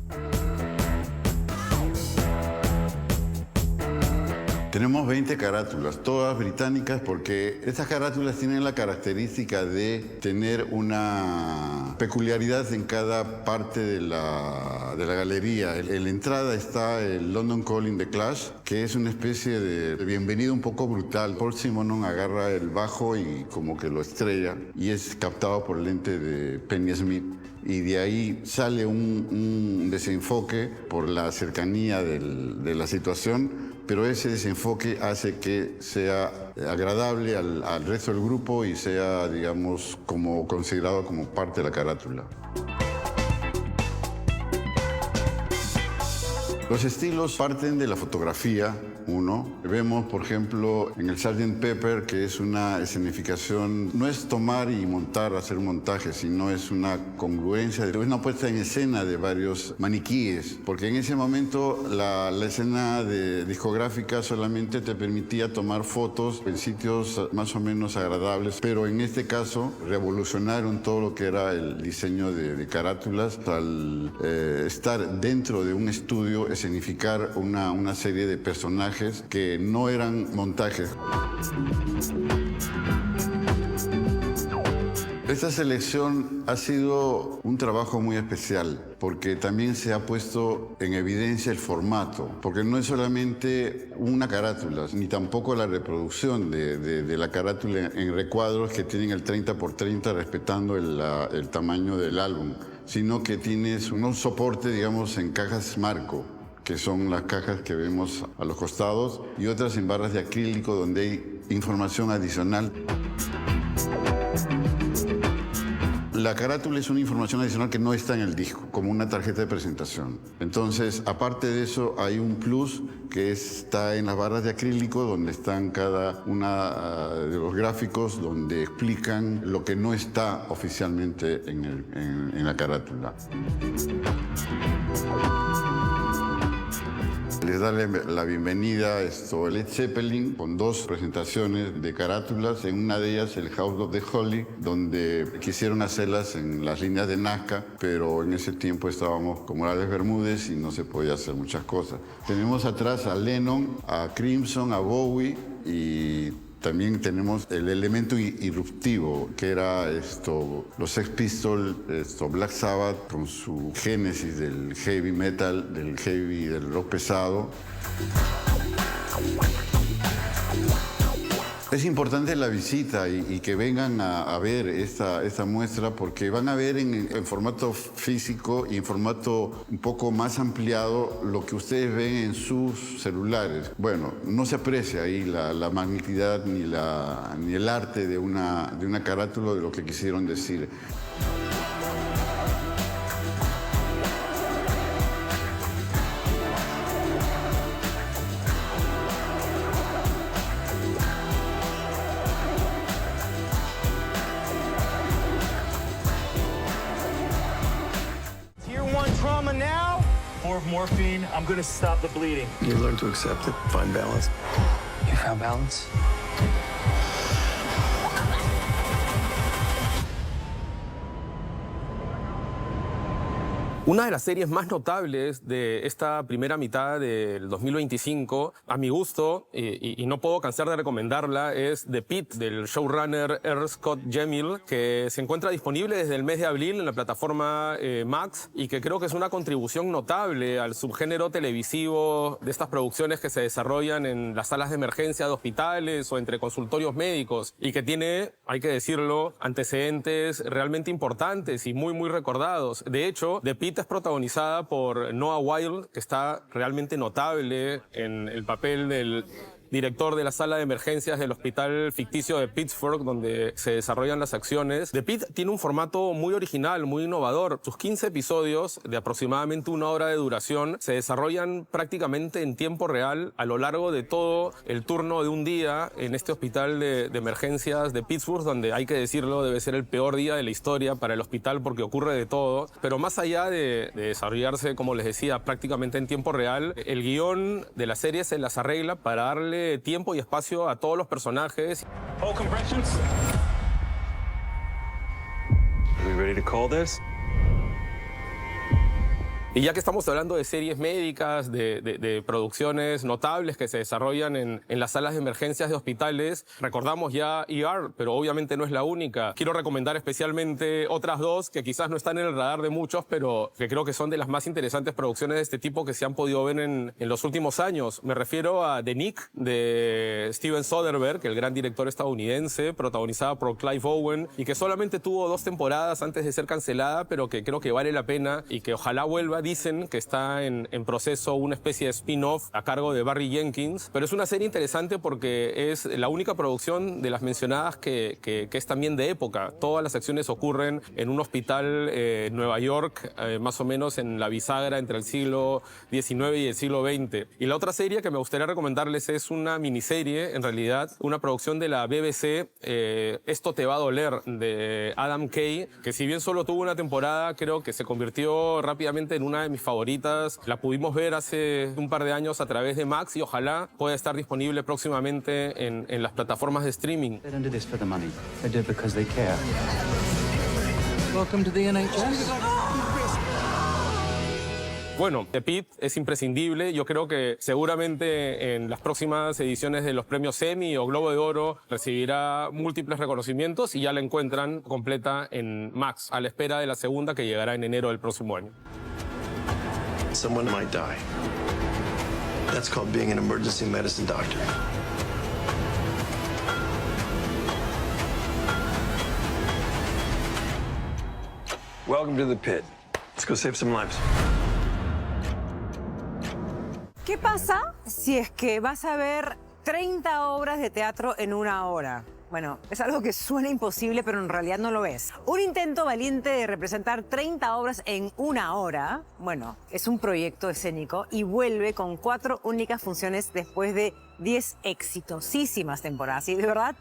Tenemos 20 carátulas, todas británicas, porque estas carátulas tienen la característica de tener una peculiaridad en cada parte de la galería. En la entrada está el London Calling de Clash, que es una especie de bienvenido un poco brutal. Paul Simonon agarra el bajo y como que lo estrella, y es captado por el lente de Penny Smith. Y de ahí sale un desenfoque por la cercanía de la situación, pero ese desenfoque hace que sea agradable al resto del grupo y sea, digamos, como considerado como parte de la carátula. Los estilos parten de la fotografía, uno. Vemos, por ejemplo, en el Sgt. Pepper, que es una escenificación, no es tomar y montar, hacer montaje, sino es una congruencia, es una puesta en escena de varios maniquíes, porque en ese momento la escena discográfica solamente te permitía tomar fotos en sitios más o menos agradables, pero en este caso revolucionaron todo lo que era el diseño de carátulas al estar dentro de un estudio, escenificar una serie de personajes que no eran montajes. Esta selección ha sido un trabajo muy especial porque también se ha puesto en evidencia el formato, porque no es solamente una carátula, ni tampoco la reproducción de la carátula en recuadros que tienen el 30x30 respetando el tamaño del álbum, sino que tienes un soporte, digamos, en cajas marco, que son las cajas que vemos a los costados, y otras en barras de acrílico donde hay información adicional. La carátula es una información adicional que no está en el disco, como una tarjeta de presentación. Entonces, aparte de eso, hay un plus que está en las barras de acrílico, donde están cada una de los gráficos, donde explican lo que no está oficialmente en la carátula. Les da la bienvenida a Led Zeppelin con 2 presentaciones de carátulas. En una de ellas, el House of the Holy, donde quisieron hacerlas en las líneas de Nazca, pero en ese tiempo estábamos como Morales Bermúdez y no se podía hacer muchas cosas. Tenemos atrás a Lennon, a Crimson, a Bowie, y también tenemos el elemento irruptivo, que era los Sex Pistols, Black Sabbath, con su génesis del heavy metal, del rock pesado. Es importante la visita y que vengan a ver esta muestra, porque van a ver en formato físico y en formato un poco más ampliado lo que ustedes ven en sus celulares. Bueno, no se aprecia ahí la magnitude ni el arte de una carátula, de lo que quisieron decir. Morphine, I'm gonna stop the bleeding. You learn to accept it, find balance. You found balance? Una de las series más notables de esta primera mitad del 2025, a mi gusto, y no puedo cansar de recomendarla, es The Pitt, del showrunner R. Scott Gemmell, que se encuentra disponible desde el mes de abril en la plataforma Max, y que creo que es una contribución notable al subgénero televisivo de estas producciones que se desarrollan en las salas de emergencia de hospitales o entre consultorios médicos, y que tiene, hay que decirlo, antecedentes realmente importantes y muy, muy recordados. De hecho, The Pitt es protagonizada por Noah Wyle, que está realmente notable en el papel del director de la sala de emergencias del hospital ficticio de Pittsburgh, donde se desarrollan las acciones. The Pitt tiene un formato muy original, muy innovador. Sus 15 episodios, de aproximadamente 1 hora de duración, se desarrollan prácticamente en tiempo real a lo largo de todo el turno de un día en este hospital de emergencias de Pittsburgh, donde, hay que decirlo, debe ser el peor día de la historia para el hospital porque ocurre de todo. Pero más allá de desarrollarse, como les decía, prácticamente en tiempo real, el guión de la serie se las arregla para darle tiempo y espacio a todos los personajes. Hold compressions. Are we ready to call this? Y ya que estamos hablando de series médicas, de producciones notables que se desarrollan en las salas de emergencias de hospitales, recordamos ya ER, pero obviamente no es la única. Quiero recomendar especialmente otras 2 que quizás no están en el radar de muchos, pero que creo que son de las más interesantes producciones de este tipo que se han podido ver en los últimos años. Me refiero a The Knick, de Steven Soderbergh, el gran director estadounidense, protagonizada por Clive Owen, y que solamente tuvo 2 temporadas antes de ser cancelada, pero que creo que vale la pena y que ojalá vuelva. Dicen que está en proceso una especie de spin-off a cargo de Barry Jenkins, pero es una serie interesante porque es la única producción de las mencionadas que es también de época. Todas las acciones ocurren en un hospital en Nueva York, más o menos en la bisagra entre el siglo XIX y el siglo XX. Y la otra serie que me gustaría recomendarles es una miniserie, en realidad, una producción de la BBC, Esto te va a doler, de Adam Kay, que si bien solo tuvo una temporada, creo que se convirtió rápidamente en una de mis favoritas. La pudimos ver hace un par de años a través de Max y ojalá pueda estar disponible próximamente en las plataformas de streaming. They don't do this for the money. They do it because they care. Welcome to the NHS. Bueno, The Pit es imprescindible. Yo creo que seguramente en las próximas ediciones de los premios Emmy o Globo de Oro recibirá múltiples reconocimientos y ya la encuentran completa en Max, a la espera de la segunda que llegará en enero del próximo año. Someone might die. That's called being an emergency medicine doctor. Welcome to the pit. Let's go save some lives. ¿Qué pasa si es que vas a ver 30 obras de teatro en una hora? Bueno, es algo que suena imposible, pero en realidad no lo es. Un intento valiente de representar 30 obras en una hora, bueno, es un proyecto escénico y vuelve con 4 únicas funciones después de 10 exitosísimas temporadas. Y de verdad,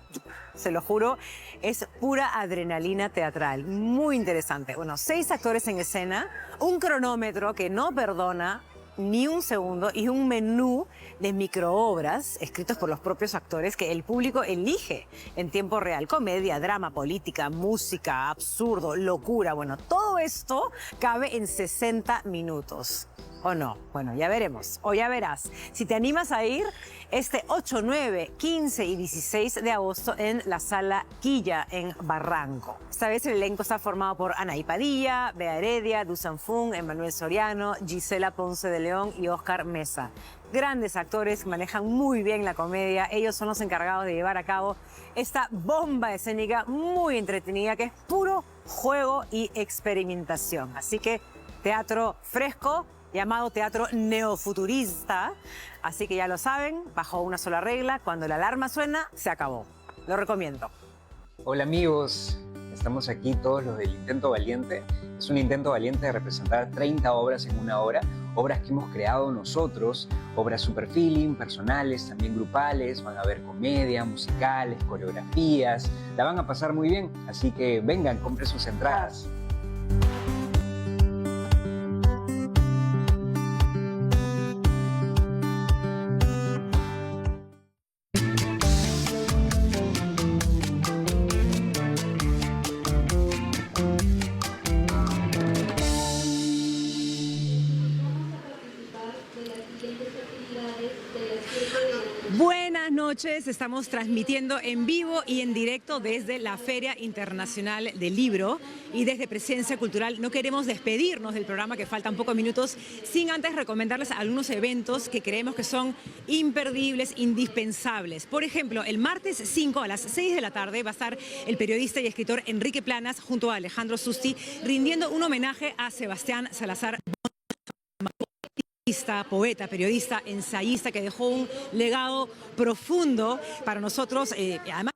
se lo juro, es pura adrenalina teatral. Muy interesante. Bueno, 6 actores en escena, un cronómetro que no perdona ni un segundo y un menú de microobras escritos por los propios actores que el público elige en tiempo real. Comedia, drama, política, música, absurdo, locura. Bueno, todo esto cabe en 60 minutos. ¿O no? Bueno, ya veremos. O ya verás. Si te animas a ir este 8, 9, 15 y 16 de agosto en la Sala Quilla, en Barranco. Esta vez el elenco está formado por Anaí Padilla, Bea Heredia, Dusan Fung, Emmanuel Soriano, Gisela Ponce de León y Oscar Mesa. Grandes actores que manejan muy bien la comedia. Ellos son los encargados de llevar a cabo esta bomba escénica muy entretenida que es puro juego y experimentación. Así que teatro fresco, llamado teatro neofuturista. Así que ya lo saben, bajo una sola regla, cuando la alarma suena, se acabó. Lo recomiendo. Hola amigos, estamos aquí todos los del Intento Valiente. Es un intento valiente de representar 30 obras en una hora, obras que hemos creado nosotros, obras super feeling, personales, también grupales, van a haber comedia, musicales, coreografías, la van a pasar muy bien, así que vengan, compren sus entradas. Buenas noches, estamos transmitiendo en vivo y en directo desde la Feria Internacional del Libro y desde Presencia Cultural. No queremos despedirnos del programa, que faltan pocos minutos, sin antes recomendarles algunos eventos que creemos que son imperdibles, indispensables. Por ejemplo, el martes 5 a las 6 de la tarde va a estar el periodista y escritor Enrique Planas junto a Alejandro Susti rindiendo un homenaje a Sebastián Salazar, poeta, periodista, ensayista, que dejó un legado profundo para nosotros. Además,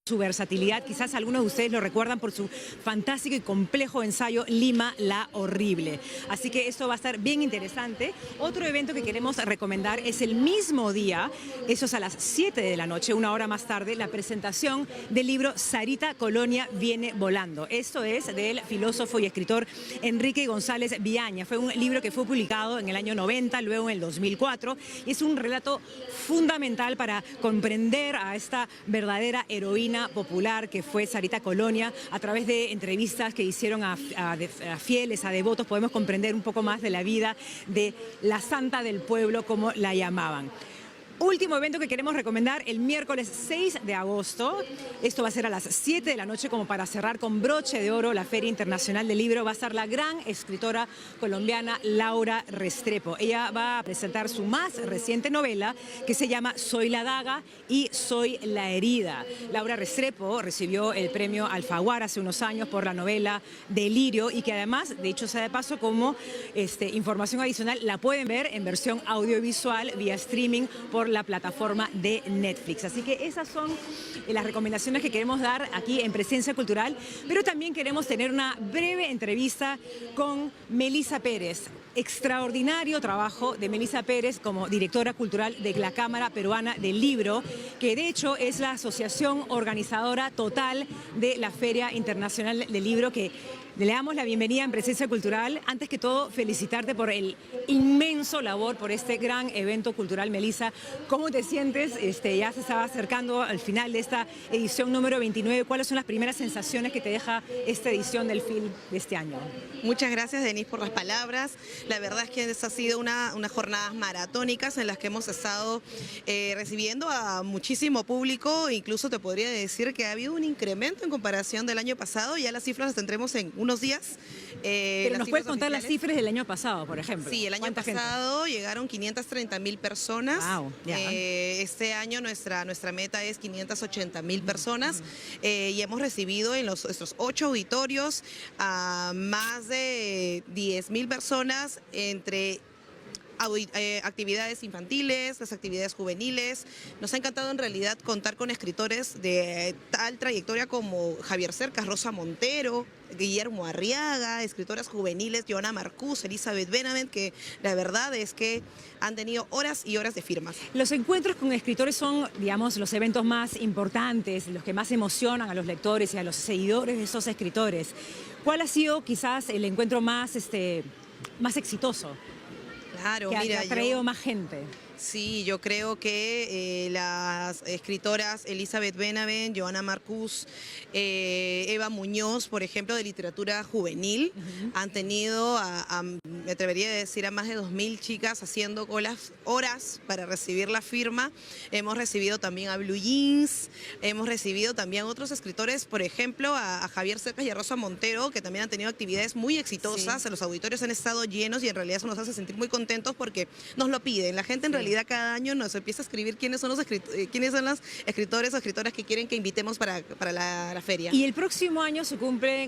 su versatilidad, quizás algunos de ustedes lo recuerdan por su fantástico y complejo ensayo Lima la Horrible. Así que esto va a estar bien interesante. Otro evento que queremos recomendar es el mismo día, eso es a las 7 de la noche, una hora más tarde, la presentación del libro Sarita Colonia viene volando. Esto es del filósofo y escritor Enrique González Viaña. Fue un libro que fue publicado en el año 90, luego en el 2004, y es un relato fundamental para comprender a esta verdadera heroína popular que fue Sarita Colonia. A través de entrevistas que hicieron a fieles, a devotos, podemos comprender un poco más de la vida de la santa del pueblo, como la llamaban. Último evento que queremos recomendar, el miércoles 6 de agosto. Esto va a ser a las 7 de la noche, como para cerrar con broche de oro la Feria Internacional del Libro. Va a estar la gran escritora colombiana Laura Restrepo. Ella va a presentar su más reciente novela, que se llama Soy la daga y Soy la herida. Laura Restrepo recibió el premio Alfaguara hace unos años por la novela Delirio, y que además, de hecho sea de paso, como información adicional, la pueden ver en versión audiovisual vía streaming por la plataforma de Netflix. Así que esas son las recomendaciones que queremos dar aquí en Presencia Cultural, pero también queremos tener una breve entrevista con Melissa Pérez. Extraordinario trabajo de Melissa Pérez como directora cultural de la Cámara Peruana del Libro, que de hecho es la asociación organizadora total de la Feria Internacional del Libro, que Le damos la bienvenida en Presencia Cultural. Antes que todo, felicitarte por el inmenso labor, por este gran evento cultural. Melissa, ¿cómo te sientes? Ya se estaba acercando al final de esta edición número 29. ¿Cuáles son las primeras sensaciones que te deja esta edición del film de este año? Muchas gracias, Denise, por las palabras. La verdad es que esta ha sido unas jornadas maratónicas en las que hemos estado recibiendo a muchísimo público. Incluso te podría decir que ha habido un incremento en comparación del año pasado. Ya las cifras las tendremos en unos días. Pero nos puedes contar las cifras del año pasado, por ejemplo. Sí, el año pasado llegaron 530.000 personas. Wow, este año nuestra meta es 580.000 personas y hemos recibido en nuestros 8 auditorios a más de 10.000 personas entre actividades infantiles, las actividades juveniles. Nos ha encantado en realidad contar con escritores de tal trayectoria como Javier Cercas, Rosa Montero, Guillermo Arriaga, escritoras juveniles, Joana Marcús, Elizabeth Benavent, que la verdad es que han tenido horas y horas de firmas. Los encuentros con escritores son, digamos, los eventos más importantes, los que más emocionan a los lectores y a los seguidores de esos escritores. ¿Cuál ha sido quizás el encuentro más exitoso? Claro, que ha traído más gente. Sí, yo creo que las escritoras Elizabeth Benavent, Joana Marcús, Eva Muñoz, por ejemplo, de literatura juvenil, han tenido, me atrevería a decir, a más de 2.000 chicas haciendo colas, horas para recibir la firma. Hemos recibido también a Blue Jeans, hemos recibido también a otros escritores, por ejemplo, a Javier Cercas y a Rosa Montero, que también han tenido actividades muy exitosas. Sí. Los auditorios han estado llenos y en realidad eso nos hace sentir muy contentos porque nos lo piden. La gente en realidad cada año nos empieza a escribir quiénes son los escritores o escritoras que quieren que invitemos para la feria. Y el próximo año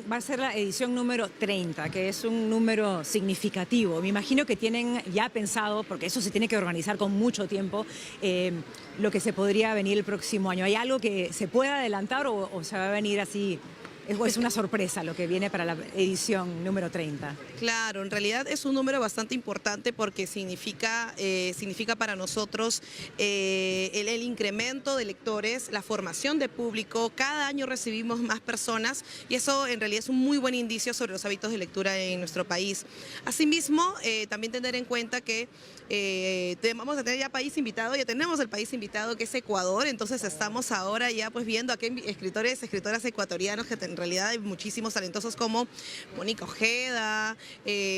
va a ser la edición número 30, que es un número significativo. Me imagino que tienen ya pensado, porque eso se tiene que organizar con mucho tiempo, lo que se podría venir el próximo año. ¿Hay algo que se pueda adelantar o se va a venir así? Es una sorpresa lo que viene para la edición número 30. Claro, en realidad es un número bastante importante porque significa para nosotros el incremento de lectores, la formación de público. Cada año recibimos más personas y eso en realidad es un muy buen indicio sobre los hábitos de lectura en nuestro país. Asimismo, también tener en cuenta que vamos a tener ya país invitado, ya tenemos el país invitado que es Ecuador, entonces estamos ahora ya pues viendo a qué escritoras ecuatorianos que en realidad hay muchísimos talentosos como Mónica Ojeda,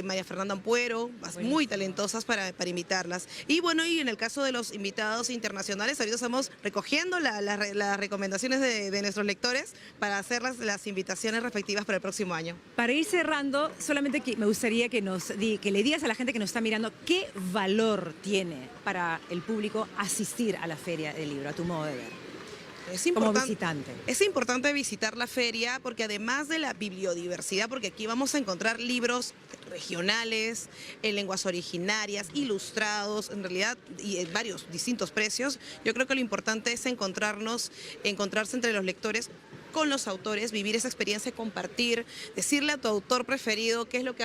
María Fernanda Ampuero, muy talentosas para invitarlas. Y bueno, y en el caso de los invitados internacionales, ahorita estamos recogiendo las recomendaciones de nuestros lectores para hacer las invitaciones respectivas para el próximo año. Para ir cerrando, solamente me gustaría que le digas a la gente que nos está mirando qué valor tiene para el público asistir a la Feria del Libro, a tu modo de ver. Como visitante. Es importante visitar la feria porque además de la bibliodiversidad, porque aquí vamos a encontrar libros regionales, en lenguas originarias, ilustrados, en realidad, y en varios distintos precios. Yo creo que lo importante es encontrarse entre los lectores con los autores, vivir esa experiencia, compartir, decirle a tu autor preferido qué es lo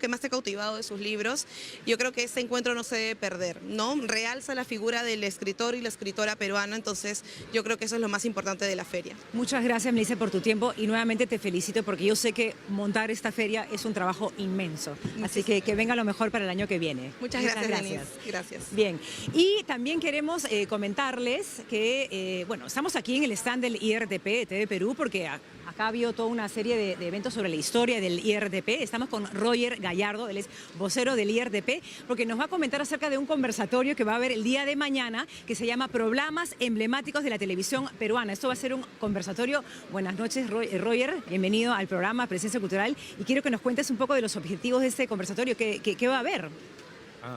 que más te ha cautivado de sus libros. Yo creo que ese encuentro no se debe perder, ¿no? Realza la figura del escritor y la escritora peruana, entonces yo creo que eso es lo más importante de la feria. Muchas gracias, Melissa, por tu tiempo y nuevamente te felicito porque yo sé que montar esta feria es un trabajo inmenso, así que venga lo mejor para el año que viene. Muchas gracias, Denise. Gracias. Bien, y también queremos comentarles que, bueno, estamos aquí en el stand del IRTP, TV Perú, porque acá ha habido toda una serie de eventos sobre la historia del IRTP. Estamos con Roger Gallardo, él es vocero del IRTP, porque nos va a comentar acerca de un conversatorio que va a haber el día de mañana, que se llama Programas Emblemáticos de la Televisión Peruana. Esto va a ser un conversatorio. Buenas noches, Roger, bienvenido al programa Presencia Cultural, y quiero que nos cuentes un poco de los objetivos de este conversatorio. ¿Qué va a haber?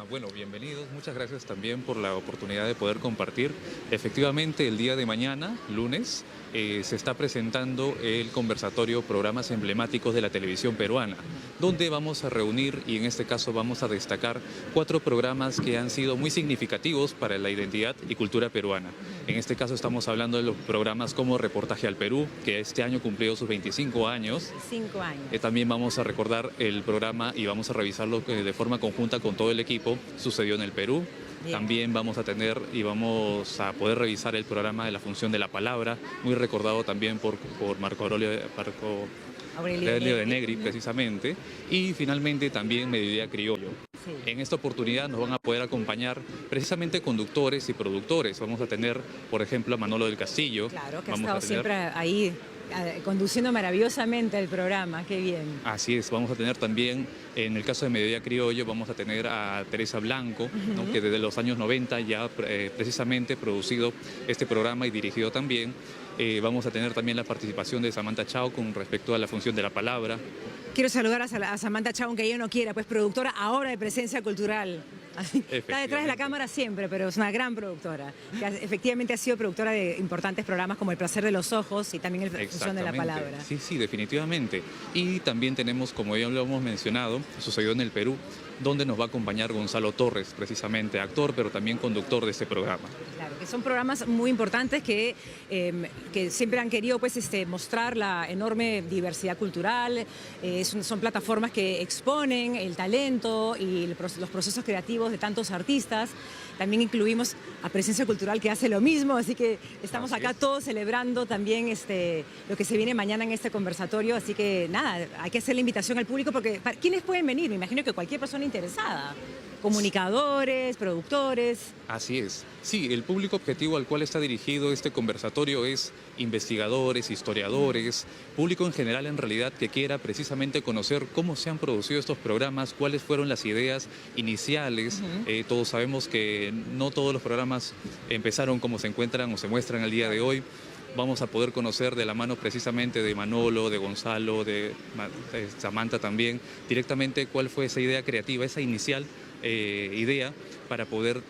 Bueno, bienvenidos. Muchas gracias también por la oportunidad de poder compartir. Efectivamente, el día de mañana, lunes, se está presentando el conversatorio Programas Emblemáticos de la Televisión Peruana, donde vamos a reunir y en este caso vamos a destacar 4 programas que han sido muy significativos para la identidad y cultura peruana. En este caso estamos hablando de los programas como Reportaje al Perú, que este año cumplió sus 25 años. 5 años. También vamos a recordar el programa y vamos a revisarlo de forma conjunta con todo el equipo. Sucedió en el Perú. Bien. También vamos a tener y vamos a poder revisar el programa de la función de la palabra, muy recordado también por Marco Aurelio de Negri, precisamente, y finalmente también Mediodía Criollo. Sí. En esta oportunidad nos van a poder acompañar precisamente conductores y productores. Vamos a tener, por ejemplo, a Manolo del Castillo. Claro, que ha Vamos estado a tener- siempre ahí conduciendo maravillosamente el programa, qué bien. Así es, vamos a tener también, en el caso de Mediodía Criollo, vamos a tener a Teresa Blanco, ¿no? Que desde los años 90 ya precisamente producido este programa y dirigido también. Vamos a tener también la participación de Samantha Chao con respecto a la función de la palabra. Quiero saludar a Samantha Chao, aunque ella no quiera, pues productora ahora de Presencia Cultural. Está detrás de la cámara siempre, pero es una gran productora. Que efectivamente ha sido productora de importantes programas como El Placer de los Ojos y también La Función de la Palabra. Sí, sí, definitivamente. Y también tenemos, como ya lo hemos mencionado, sucedió en el Perú, donde nos va a acompañar Gonzalo Torres, precisamente actor, pero también conductor de este programa. Claro, que son programas muy importantes que siempre han querido pues, mostrar la enorme diversidad cultural. Son plataformas que exponen el talento y los procesos creativos de tantos artistas. También incluimos a Presencia Cultural, que hace lo mismo, así que estamos acá todos celebrando también lo que se viene mañana en este conversatorio. Así que nada, hay que hacer la invitación al público porque ¿quiénes pueden venir? Me imagino que cualquier persona interesada. Comunicadores, productores. Así es. Sí, el público objetivo al cual está dirigido este conversatorio es investigadores, historiadores, público en general en realidad que quiera precisamente conocer cómo se han producido estos programas, cuáles fueron las ideas iniciales. Todos sabemos que no todos los programas empezaron como se encuentran o se muestran al día de hoy. Vamos a poder conocer de la mano precisamente de Manolo, de Gonzalo, de Samantha también, directamente cuál fue esa idea creativa, esa inicial idea para poder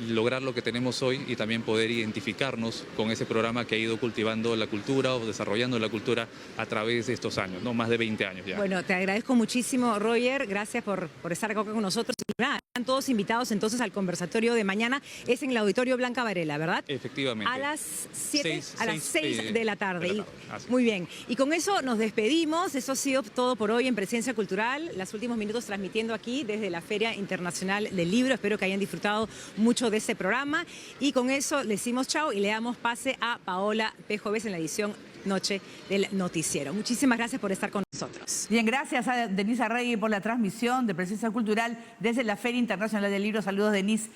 lograr lo que tenemos hoy y también poder identificarnos con ese programa que ha ido cultivando la cultura o desarrollando la cultura a través de estos años, ¿no? Más de 20 años ya. Bueno, te agradezco muchísimo, Roger. Gracias por estar acá con nosotros. Nada, están todos invitados entonces al conversatorio de mañana. Es en el Auditorio Blanca Varela, ¿verdad? Efectivamente. A las 7, Seis, a las 6 de la tarde. Así. Muy bien. Y con eso nos despedimos. Eso ha sido todo por hoy en Presencia Cultural. Los últimos minutos transmitiendo aquí desde la Feria Internacional del Libro. Espero que hayan disfrutado mucho de este programa. Y con eso le decimos chao y le damos pase a Paola Pejoves en la edición Noche del Noticiero. Muchísimas gracias por estar con nosotros. Bien, gracias a Denise Arregui por la transmisión de Presencia Cultural desde la Feria Internacional del Libro. Saludos, Denise.